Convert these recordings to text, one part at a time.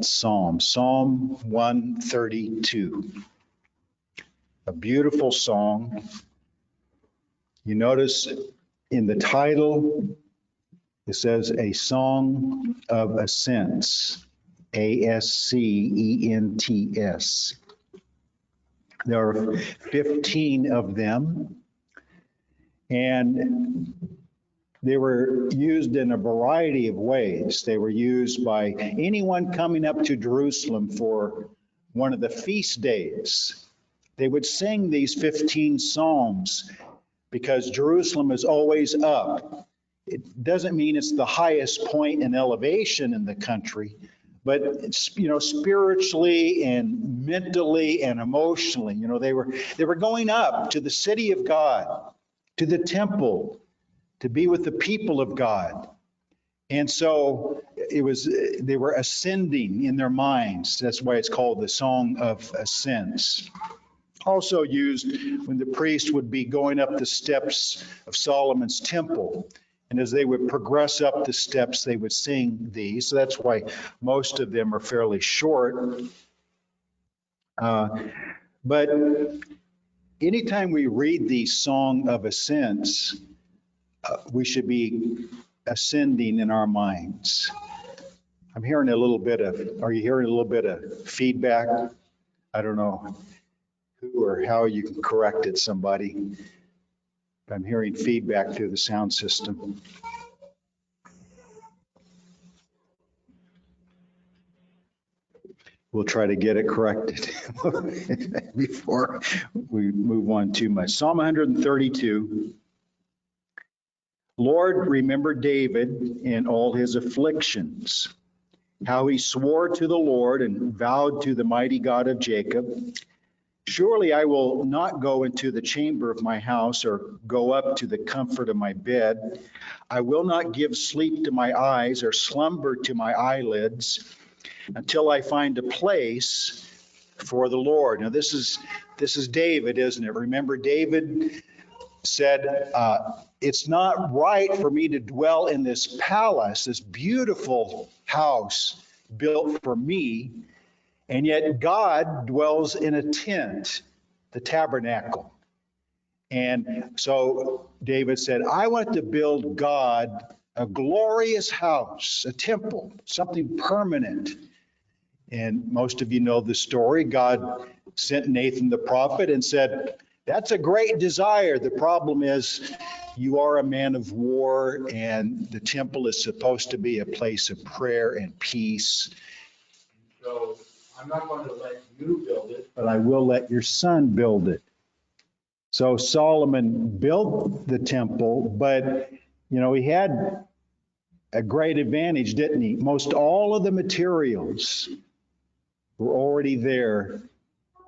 Psalm 132. A beautiful song. You notice in the title, it says a song of ascents, A-S-C-E-N-T-S. There are 15 of them, and they were used in a variety of ways. They were used by anyone coming up to Jerusalem for one of the feast days. They would sing these 15 psalms because Jerusalem is always up. It doesn't mean it's the highest point in elevation in the country, but it's, spiritually and mentally and emotionally, they were going up to the city of God, to the temple, to be with the people of God. And so they were ascending in their minds. That's why it's called the Song of Ascents. Also used when the priest would be going up the steps of Solomon's temple. And as they would progress up the steps, they would sing these. So that's why most of them are fairly short. But anytime we read the Song of Ascents, we should be ascending in our minds. I'm hearing are you hearing a little bit of feedback? I don't know who or how you can correct it, somebody. I'm hearing feedback through the sound system. We'll try to get it corrected before we move on too much. Psalm 132. Lord, remember David in all his afflictions, how he swore to the Lord and vowed to the mighty God of Jacob. Surely I will not go into the chamber of my house or go up to the comfort of my bed. I will not give sleep to my eyes or slumber to my eyelids until I find a place for the Lord. Now this is David, isn't it? Remember, David said, it's not right for me to dwell in this palace, this beautiful house built for me, and yet God dwells in a tent, the tabernacle. And so David said, I want to build God a glorious house, a temple, something permanent. And most of you know the story. God sent Nathan the prophet and said, that's a great desire. The problem is you are a man of war, and the temple is supposed to be a place of prayer and peace. So I'm not going to let you build it, but I will let your son build it. So Solomon built the temple, but, he had a great advantage, didn't he? Most all of the materials were already there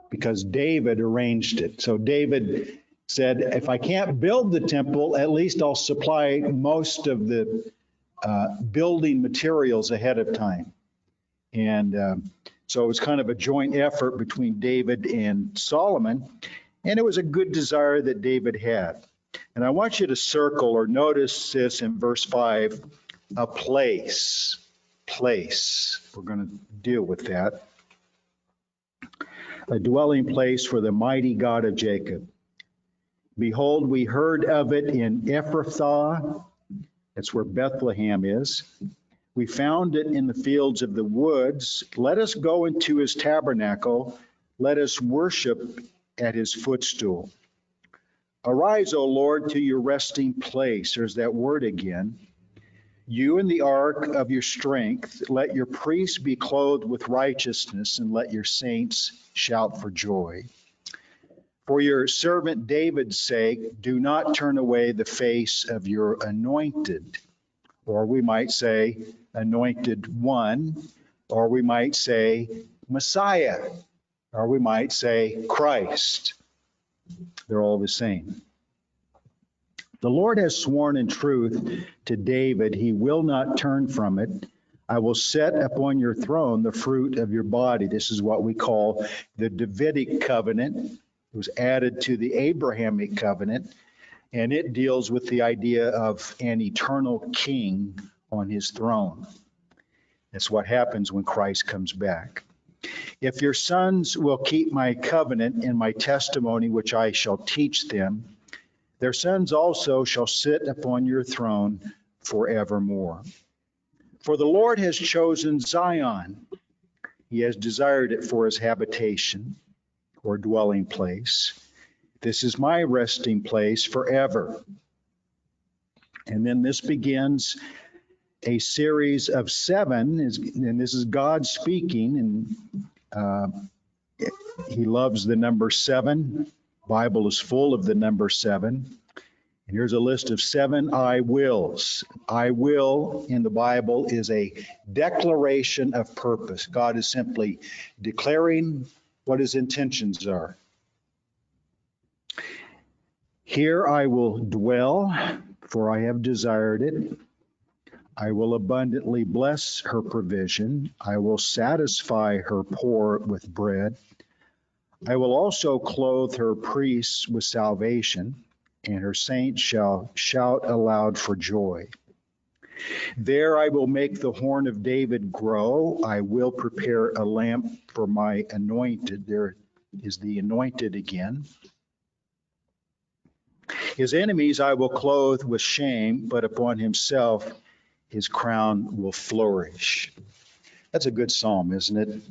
because David arranged it. So David said, if I can't build the temple, at least I'll supply most of the building materials ahead of time. And so it was kind of a joint effort between David and Solomon, and it was a good desire that David had. And I want you to circle or notice this in verse 5, a place. Place. We're going to deal with that. A dwelling place for the mighty God of Jacob. Behold, we heard of it in Ephrathah. That's where Bethlehem is. We found it in the fields of the woods. Let us go into his tabernacle. Let us worship at his footstool. Arise, O Lord, to your resting place. There's that word again. You in the ark of your strength, let your priests be clothed with righteousness, and let your saints shout for joy. For your servant David's sake, do not turn away the face of your anointed. Or we might say anointed one, or we might say Messiah, or we might say Christ. They're all the same. The Lord has sworn in truth to David, he will not turn from it. I will set upon your throne the fruit of your body. This is what we call the Davidic covenant. It was added to the Abrahamic covenant, and it deals with the idea of an eternal king on his throne. It's what happens when Christ comes back. If your sons will keep my covenant and my testimony, which I shall teach them, their sons also shall sit upon your throne forevermore. For the Lord has chosen Zion. He has desired it for his habitation or dwelling place. This is my resting place forever. And then this begins a series of 7, and this is God speaking, and he loves the number 7. Bible is full of the number 7. And here's a list of 7 I wills. I will in the Bible is a declaration of purpose. God is simply declaring what his intentions are. Here I will dwell, for I have desired it. I will abundantly bless her provision. I will satisfy her poor with bread. I will also clothe her priests with salvation, and her saints shall shout aloud for joy. There I will make the horn of David grow. I will prepare a lamp for my anointed. There is the anointed again. His enemies I will clothe with shame, but upon himself his crown will flourish. That's a good psalm, isn't it?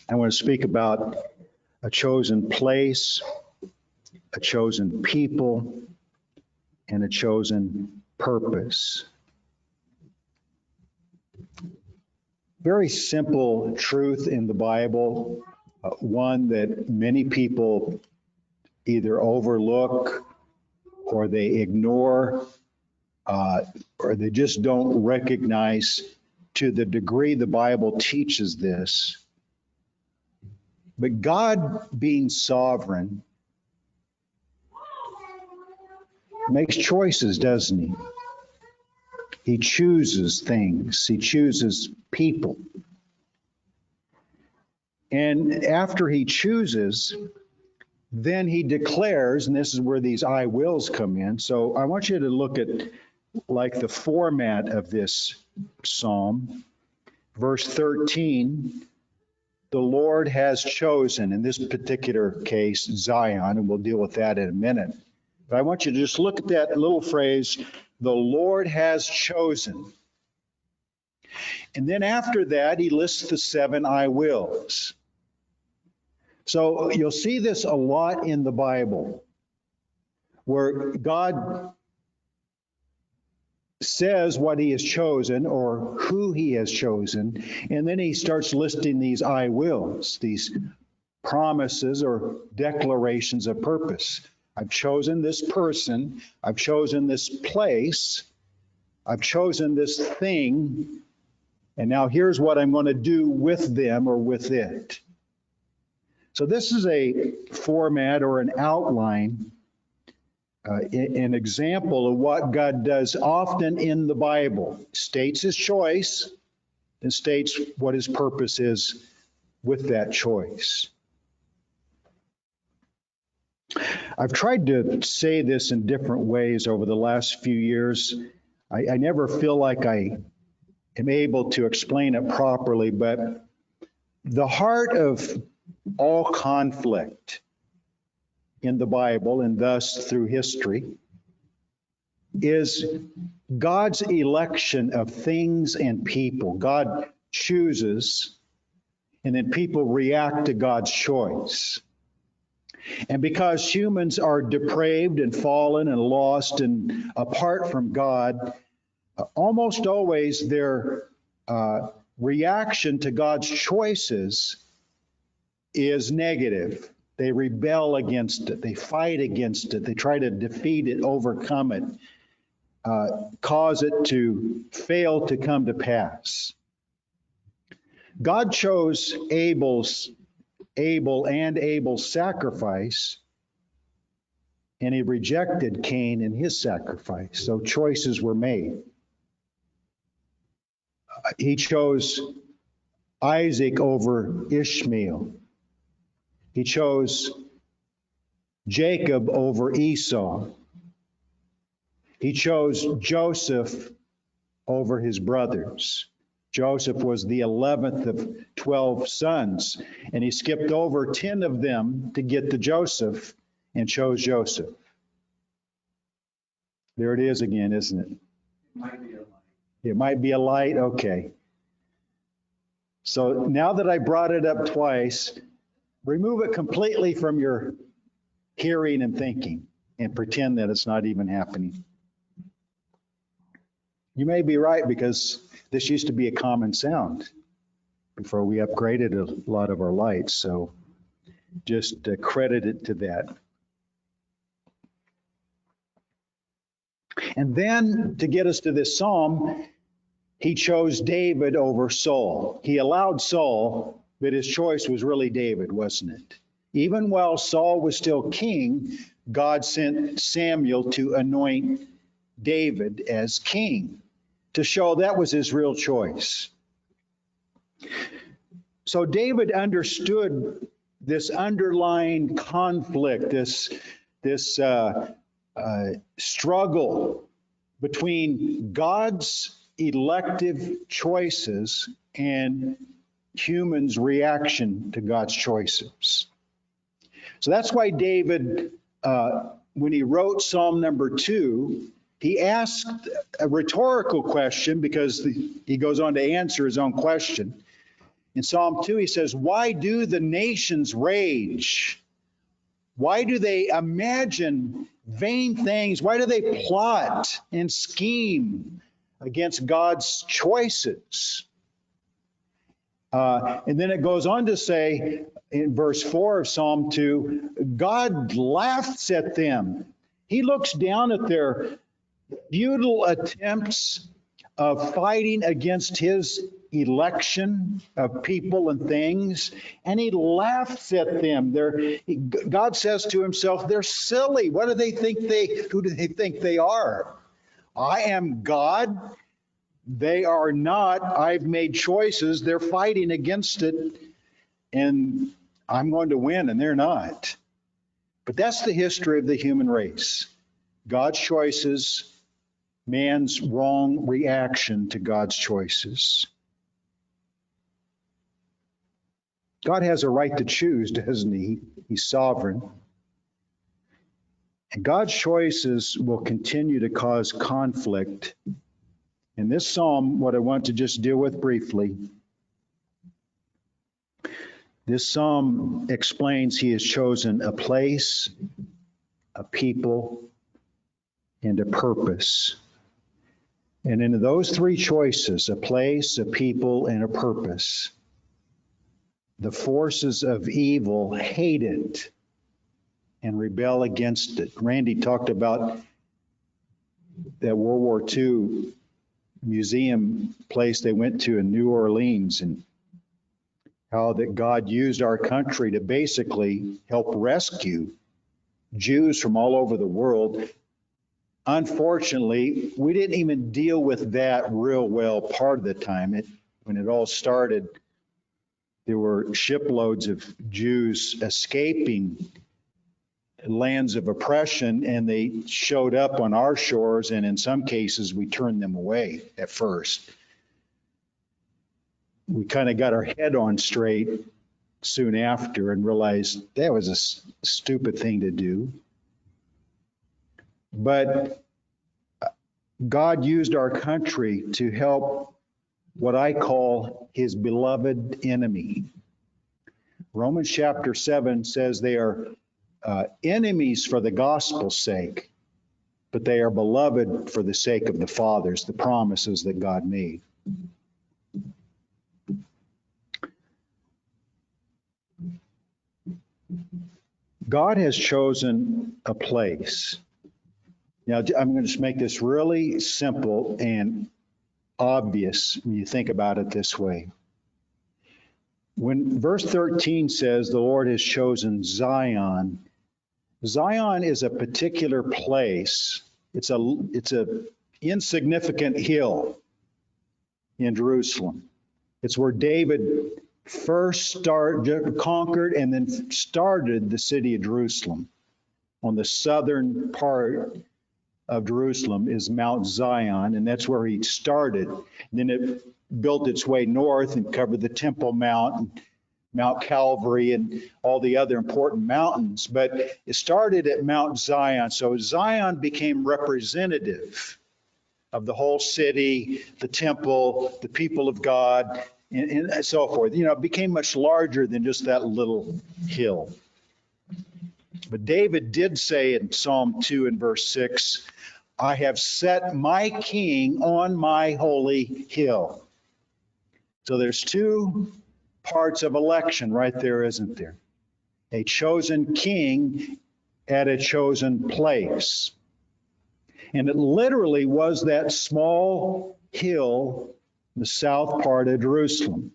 I want to speak about a chosen place, a chosen people, and a chosen purpose. Very simple truth in the Bible, one that many people either overlook or they ignore, or they just don't recognize to the degree the Bible teaches this. But God, being sovereign, makes choices, doesn't he? He chooses things. He chooses people. And after he chooses, then he declares, and this is where these I wills come in. So I want you to look at like the format of this psalm. Verse 13, the Lord has chosen, in this particular case, Zion, and we'll deal with that in a minute. But I want you to just look at that little phrase, the Lord has chosen. And then after that, he lists the 7 I wills. So you'll see this a lot in the Bible, where God says what he has chosen or who he has chosen, and then he starts listing these I wills, these promises or declarations of purpose. I've chosen this person, I've chosen this place, I've chosen this thing, and now here's what I'm going to do with them or with it. So this is a format or an outline, an example of what God does often in the Bible. States his choice and states what his purpose is with that choice. I've tried to say this in different ways over the last few years. I never feel like I am able to explain it properly, but the heart of all conflict in the Bible, and thus through history, is God's election of things and people. God chooses, and then people react to God's choice. And because humans are depraved and fallen and lost and apart from God, almost always their reaction to God's choices is negative. They rebel against it. They fight against it. They try to defeat it, overcome it, cause it to fail to come to pass. God chose Abel and Abel's sacrifice, and he rejected Cain and his sacrifice. So choices were made. He chose Isaac over Ishmael. He chose Jacob over Esau. He chose Joseph over his brothers. Joseph was the 11th of 12 sons, and he skipped over 10 of them to get to Joseph and chose Joseph. There it is again, isn't it? It might be a light. Okay. So now that I brought it up twice, remove it completely from your hearing and thinking and pretend that it's not even happening. You may be right, because this used to be a common sound before we upgraded a lot of our lights. So just credit it to that. And then to get us to this psalm, he chose David over Saul. He allowed Saul, but his choice was really David, wasn't it? Even while Saul was still king, God sent Samuel to anoint David as king, to show that was his real choice. So David understood this underlying conflict, this struggle between God's elective choices and humans' reaction to God's choices. So that's why David, when he wrote Psalm number 2, he asked a rhetorical question, because he goes on to answer his own question. In Psalm 2, he says, "Why do the nations rage? Why do they imagine vain things? Why do they plot and scheme against God's choices?" And then it goes on to say in verse 4 of Psalm 2, God laughs at them. He looks down at their futile attempts of fighting against his election of people and things, and he laughs at them. God says to himself, they're silly. What do they think who do they think they are? I am God. They are not. I've made choices. They're fighting against it, and I'm going to win, and they're not. But that's the history of the human race. God's choices, man's wrong reaction to God's choices. God has a right to choose, doesn't he? He's sovereign. And God's choices will continue to cause conflict. In this psalm, what I want to just deal with briefly, this psalm explains he has chosen a place, a people, and a purpose. And in those three choices, a place, a people, and a purpose, the forces of evil hate it and rebel against it. Randy talked about that World War II museum place they went to in New Orleans, and how that God used our country to basically help rescue Jews from all over the world. Unfortunately, we didn't even deal with that real well part of the time. When it all started, there were shiploads of Jews escaping lands of oppression, and they showed up on our shores, and in some cases, we turned them away at first. We kind of got our head on straight soon after and realized that was a stupid thing to do. But God used our country to help what I call his beloved enemy. Romans chapter 7 says they are enemies for the gospel's sake, but they are beloved for the sake of the fathers, the promises that God made. God has chosen a place. Now, I'm going to just make this really simple and obvious when you think about it this way. When verse 13 says the Lord has chosen Zion, Zion is a particular place. It's a insignificant hill in Jerusalem. It's where David first conquered and then started the city of Jerusalem on the southern part of Jerusalem is Mount Zion, and that's where he started. And then it built its way north and covered the Temple Mount, and Mount Calvary, and all the other important mountains. But it started at Mount Zion. So Zion became representative of the whole city, the temple, the people of God, and so forth. You know, it became much larger than just that little hill. But David did say in Psalm 2 and verse 6, I have set my king on my holy hill. So there's two parts of election right there, isn't there? A chosen king at a chosen place. And it literally was that small hill in the south part of Jerusalem.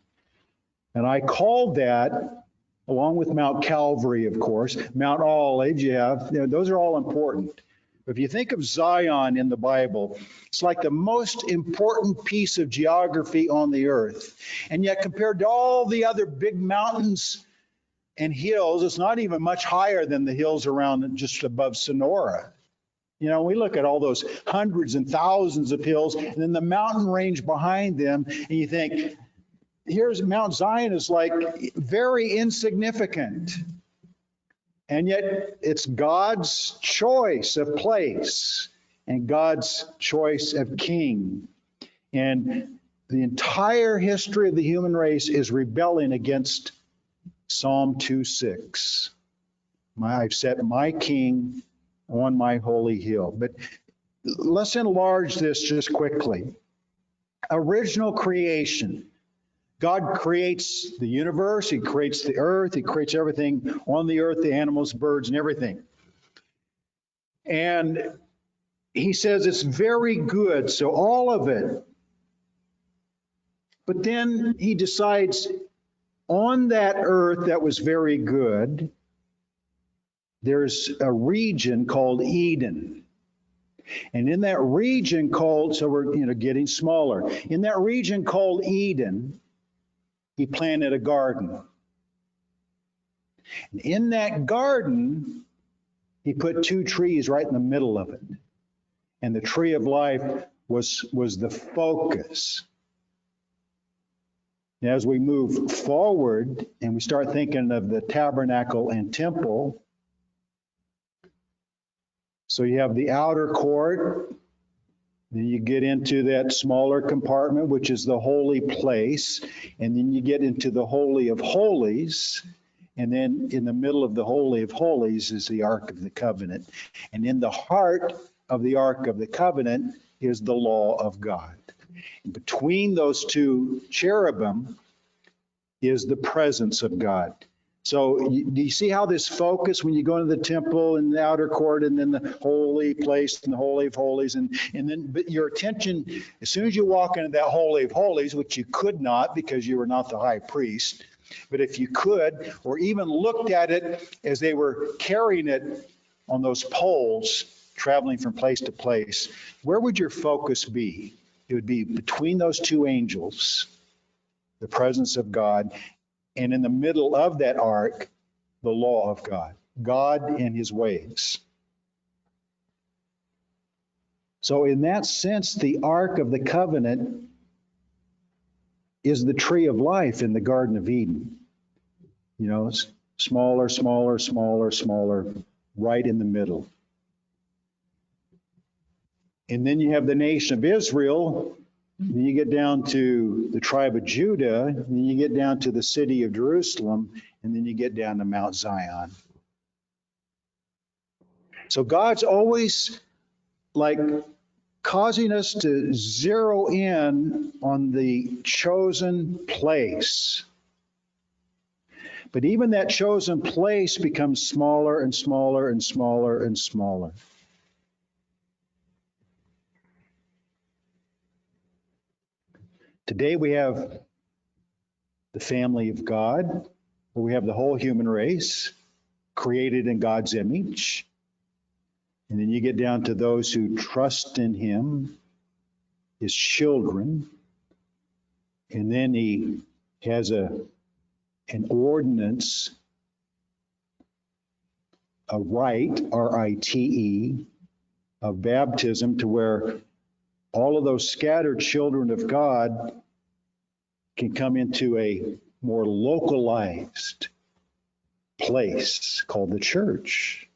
And I called that, along with Mount Calvary, of course, Mount Olives, those are all important. If you think of Zion in the Bible, it's like the most important piece of geography on the earth. And yet, compared to all the other big mountains and hills, it's not even much higher than the hills around just above Sonora. You know, we look at all those hundreds and thousands of hills, and then the mountain range behind them, and you think, here's Mount Zion is like very insignificant. And yet it's God's choice of place and God's choice of king. And the entire history of the human race is rebelling against Psalm 2:6. I've set my king on my holy hill. But let's enlarge this just quickly. Original creation. God creates the universe, he creates the earth, he creates everything on the earth, the animals, birds, and everything. And he says it's very good, so all of it. But then he decides on that earth that was very good, there's a region called Eden. And in that region called, so we're getting smaller. In that region called Eden, he planted a garden. And in that garden, he put two trees right in the middle of it. And the tree of life was the focus. And as we move forward and we start thinking of the tabernacle and temple, so you have the outer court, then you get into that smaller compartment, which is the holy place, and then you get into the Holy of Holies, and then in the middle of the Holy of Holies is the Ark of the Covenant. And in the heart of the Ark of the Covenant is the law of God. And between those two cherubim is the presence of God. So do you see how this focus, when you go into the temple and the outer court and then the holy place and the Holy of Holies, and then but your attention, as soon as you walk into that Holy of Holies, which you could not because you were not the high priest, but if you could, or even looked at it as they were carrying it on those poles, traveling from place to place, where would your focus be? It would be between those two angels, the presence of God, and in the middle of that ark, the law of God, God and his ways. So in that sense, the Ark of the Covenant is the tree of life in the Garden of Eden. You know, it's smaller, smaller, smaller, smaller, right in the middle. And then you have the nation of Israel. Then you get down to the tribe of Judah, and then you get down to the city of Jerusalem, and then you get down to Mount Zion. So God's always like causing us to zero in on the chosen place. But even that chosen place becomes smaller and smaller and smaller and smaller. Today we have the family of God, where we have the whole human race created in God's image. And then you get down to those who trust in him, his children. And then he has an ordinance, a rite, R-I-T-E, of baptism to where all of those scattered children of God can come into a more localized place called the church.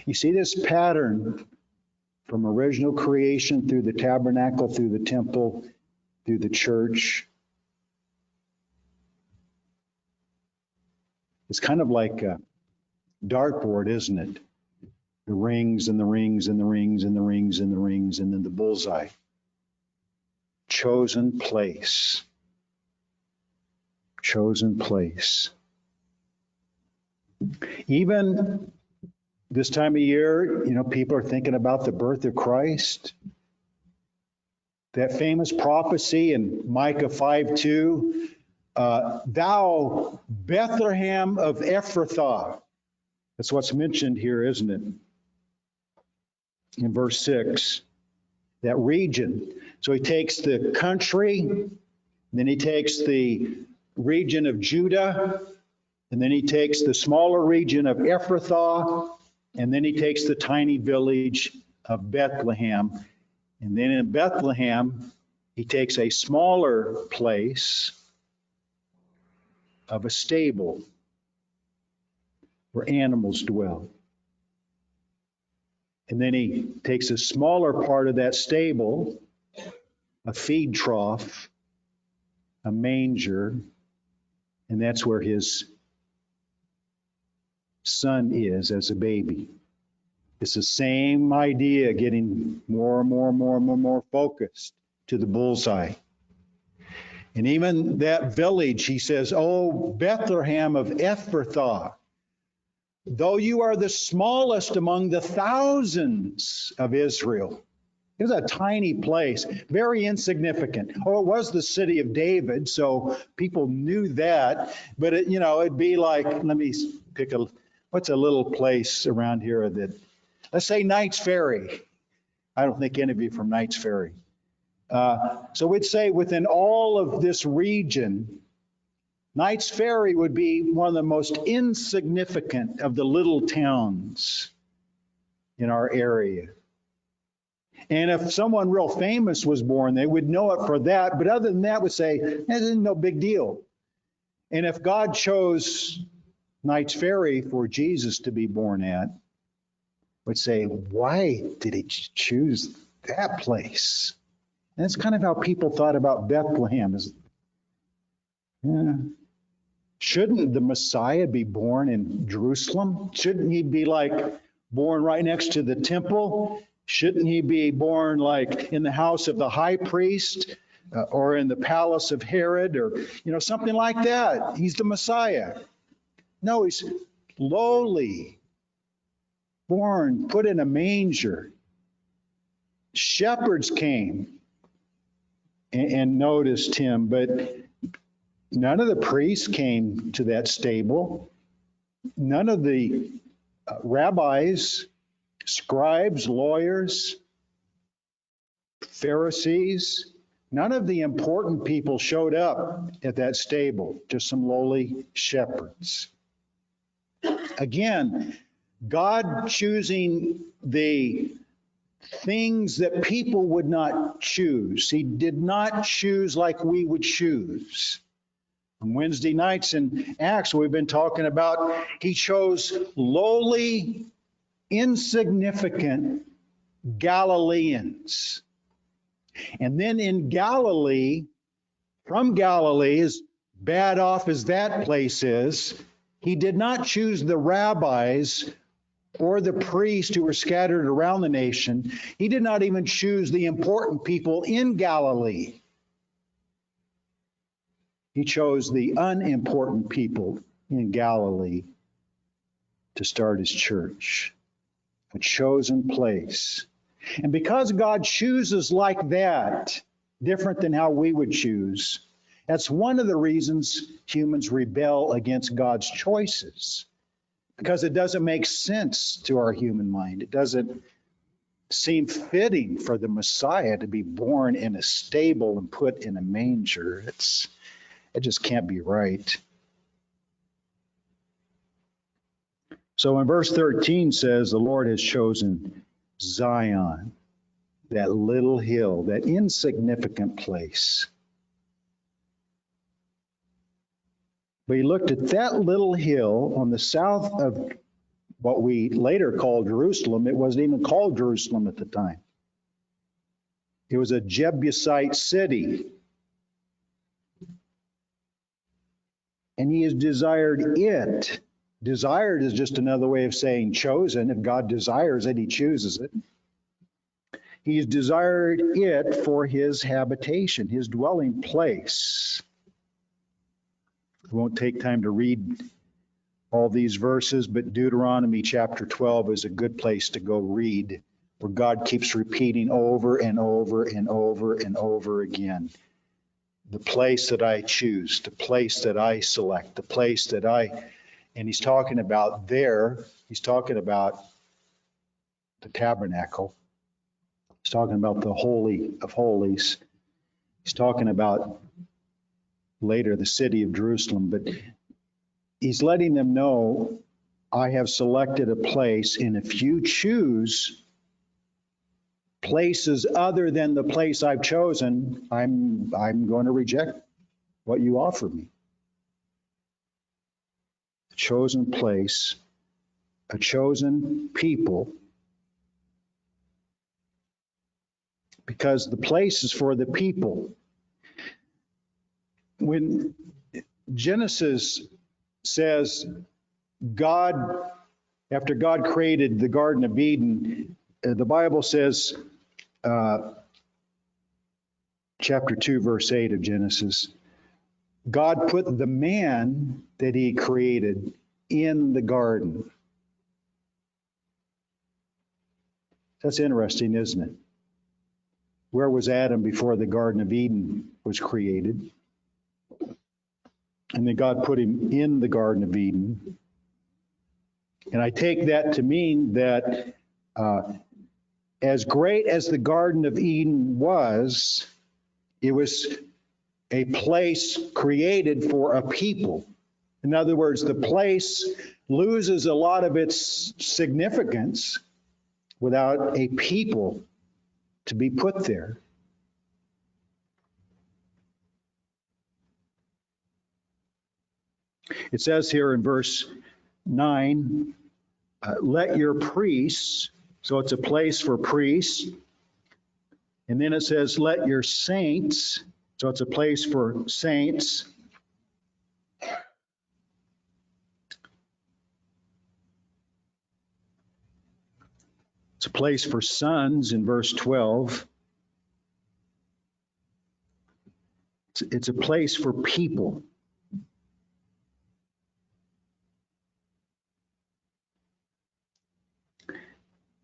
You see this pattern from original creation through the tabernacle, through the temple, through the church. It's kind of like a dartboard, isn't it? The rings and the rings and the rings and the rings and the rings, and then the bullseye. Chosen place. Chosen place. Even this time of year, people are thinking about the birth of Christ. That famous prophecy in Micah 5:2, thou Bethlehem of Ephrathah. That's what's mentioned here, isn't it? In verse 6, that region. So he takes the country, then he takes the region of Judah, and then he takes the smaller region of Ephrathah, and then he takes the tiny village of Bethlehem. And then in Bethlehem, he takes a smaller place of a stable where animals dwell. And then he takes a smaller part of that stable, a feed trough, a manger, and that's where his son is as a baby. It's the same idea, getting more and more and more and more and more focused to the bullseye. And even that village, he says, "Oh, Bethlehem of Ephrathah, though you are the smallest among the thousands of Israel." It was a tiny place, very insignificant. Oh, it was the city of David, so people knew that. But it'd be like, let me pick what's a little place around here that, let's say Knights Ferry. I don't think any of you are from Knights Ferry. So we'd say within all of this region, Knights Ferry would be one of the most insignificant of the little towns in our area. And if someone real famous was born, they would know it for that. But other than that, would say, this is no big deal. And if God chose Knights Ferry for Jesus to be born at, would say, why did he choose that place? And that's kind of how people thought about Bethlehem. Shouldn't the Messiah be born in Jerusalem? Shouldn't he be born right next to the temple? Shouldn't he be born in the house of the high priest or in the palace of Herod or, something like that? He's the Messiah. No, he's lowly, born, put in a manger. Shepherds came and noticed him, but none of the priests came to that stable. None of the rabbis, scribes, lawyers, Pharisees, none of the important people showed up at that stable, just some lowly shepherds. Again, God choosing the things that people would not choose. He did not choose like we would choose. On Wednesday nights in Acts, we've been talking about he chose lowly, insignificant Galileans. And then in Galilee, from Galilee, as bad off as that place is, he did not choose the rabbis or the priests who were scattered around the nation. He did not even choose the important people in Galilee. He chose the unimportant people in Galilee to start his church. A chosen place. And because God chooses like that, different than how we would choose, that's one of the reasons humans rebel against God's choices. Because it doesn't make sense to our human mind. It doesn't seem fitting for the Messiah to be born in a stable and put in a manger. It just can't be right. So in verse 13 says, the Lord has chosen Zion, that little hill, that insignificant place. But he looked at that little hill on the south of what we later called Jerusalem. It wasn't even called Jerusalem at the time. It was a Jebusite city. And he has desired it. Desired is just another way of saying chosen. If God desires it, he chooses it. He's desired it for his habitation, his dwelling place. I won't take time to read all these verses, but Deuteronomy chapter 12 is a good place to go read, where God keeps repeating over and over and over and over again. The place that I choose, the place that I select, the place that and he's talking about there, he's talking about the tabernacle. He's talking about the Holy of Holies. He's talking about later the city of Jerusalem, but he's letting them know, I have selected a place, and if you choose places other than the place I've chosen, I'm going to reject what you offer me. A chosen place, a chosen people, because the place is for the people. When Genesis says God, after God created the Garden of Eden, the Bible says, chapter 2, verse 8 of Genesis, God put the man that he created in the garden. That's interesting, isn't it? Where was Adam before the Garden of Eden was created? And then God put him in the Garden of Eden. And I take that to mean that as great as the Garden of Eden was, it was a place created for a people. In other words, the place loses a lot of its significance without a people to be put there. It says here in verse 9, let your priests, so it's a place for priests. And then it says, let your saints, so it's a place for saints. It's a place for sons in verse 12. It's a place for people.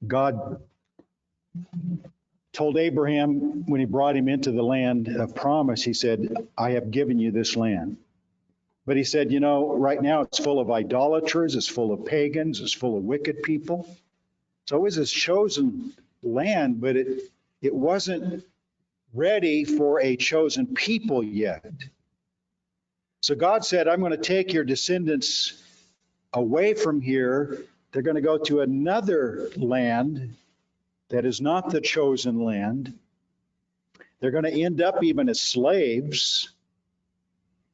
God told Abraham when he brought him into the land of promise, he said, I have given you this land. But he said, you know, right now it's full of idolaters, it's full of pagans, it's full of wicked people. So it was his chosen land, but it wasn't ready for a chosen people yet. So God said, I'm going to take your descendants away from here. They're going to go to another land that is not the chosen land. They're going to end up even as slaves.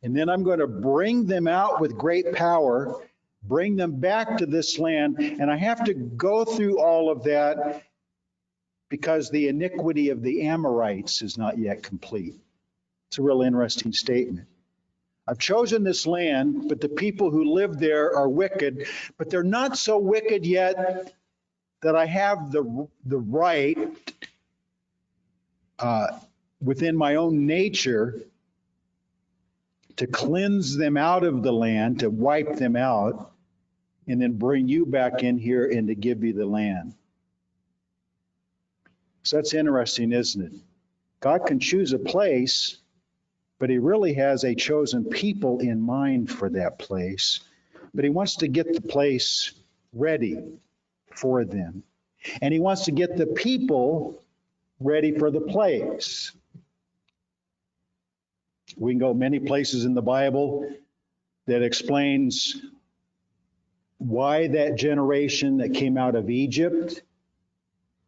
And then I'm going to bring them out with great power, bring them back to this land. And I have to go through all of that because the iniquity of the Amorites is not yet complete. It's a real interesting statement. I've chosen this land, but the people who live there are wicked, but they're not so wicked yet that I have the right within my own nature to cleanse them out of the land, to wipe them out, and then bring you back in here and to give you the land. So that's interesting, isn't it? God can choose a place, but he really has a chosen people in mind for that place. But he wants to get the place ready for them. And he wants to get the people ready for the place. We can go many places in the Bible that explains why that generation that came out of Egypt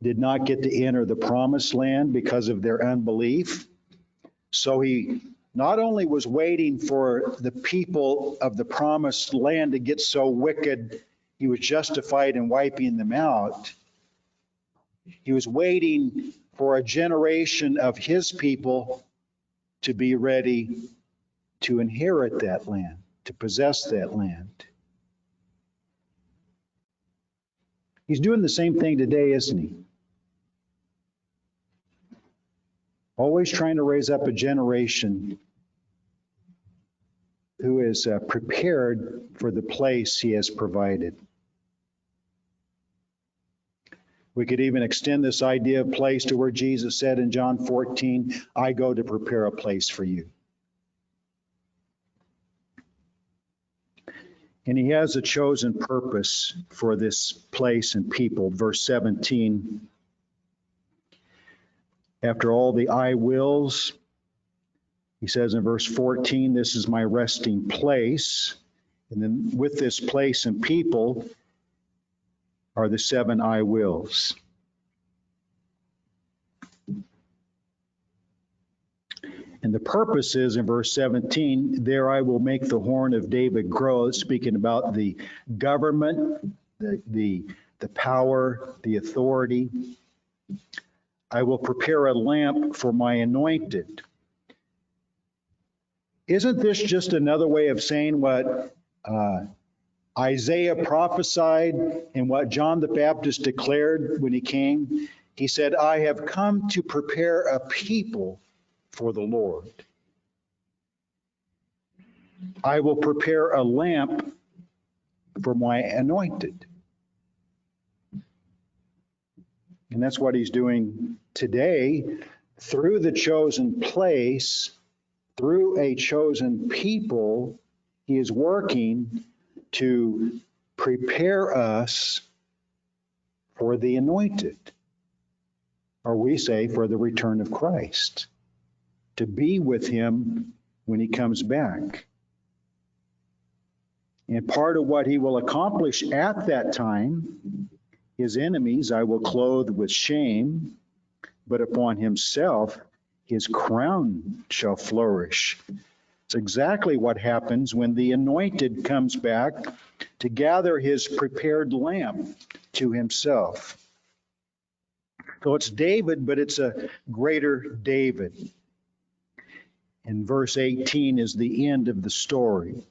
did not get to enter the promised land because of their unbelief. So he not only was waiting for the people of the promised land to get so wicked, he was justified in wiping them out. He was waiting for a generation of his people to be ready to inherit that land, to possess that land. He's doing the same thing today, isn't he? Always trying to raise up a generation who is prepared for the place he has provided. We could even extend this idea of place to where Jesus said in John 14, I go to prepare a place for you. And he has a chosen purpose for this place and people. Verse 17, after all the I wills, he says in verse 14, this is my resting place. And then with this place and people are the 7 I wills. And the purpose is in verse 17, there I will make the horn of David grow, speaking about the government, the power, the authority. I will prepare a lamp for my anointed. Isn't this just another way of saying what Isaiah prophesied and what John the Baptist declared when he came? He said, I have come to prepare a people for the Lord. I will prepare a lamp for my anointed. And that's what he's doing today through the chosen place, through a chosen people. He is working to prepare us for the anointed, or we say for the return of Christ, to be with him when he comes back. And part of what he will accomplish at that time, his enemies I will clothe with shame, but upon himself his crown shall flourish. It's exactly what happens when the anointed comes back to gather his prepared lamp to himself. So it's David, but it's a greater David. And verse 18 is the end of the story,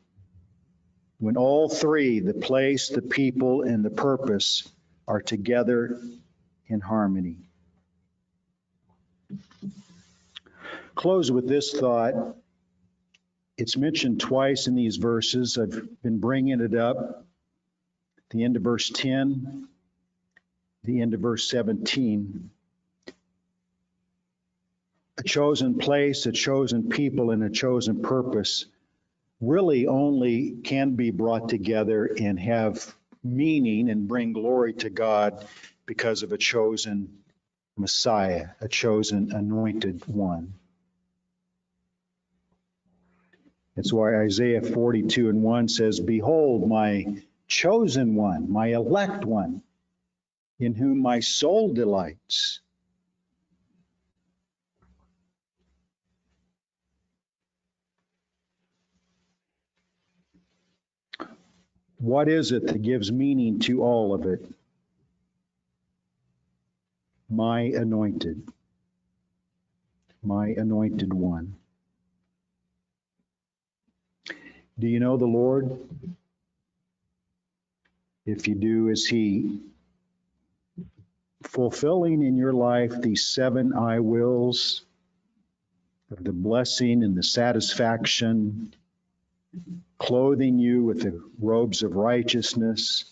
when all three, the place, the people, and the purpose, are together in harmony. Close with this thought. It's mentioned twice in these verses. I've been bringing it up. The end of verse 10, the end of verse 17. A chosen place, a chosen people, and a chosen purpose really only can be brought together and have meaning and bring glory to God because of a chosen Messiah, a chosen anointed one. That's why Isaiah 42:1 says, behold, my chosen one, my elect one, in whom my soul delights. What is it that gives meaning to all of it? My anointed one. Do you know the Lord? If you do, is he fulfilling in your life these 7 I wills of the blessing and the satisfaction, clothing you with the robes of righteousness?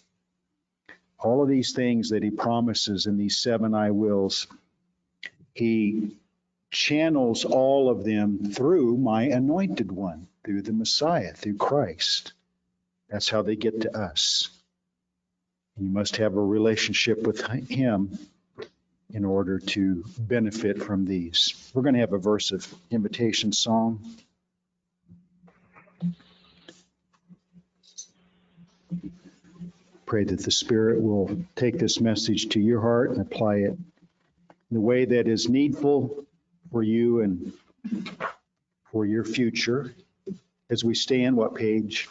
All of these things that he promises in these 7 I wills, he channels all of them through my anointed one, through the Messiah, through Christ. That's how they get to us. You must have a relationship with him in order to benefit from these. We're going to have a verse of invitation song. Pray that the Spirit will take this message to your heart and apply it in the way that is needful for you and for your future. As we stand, what page?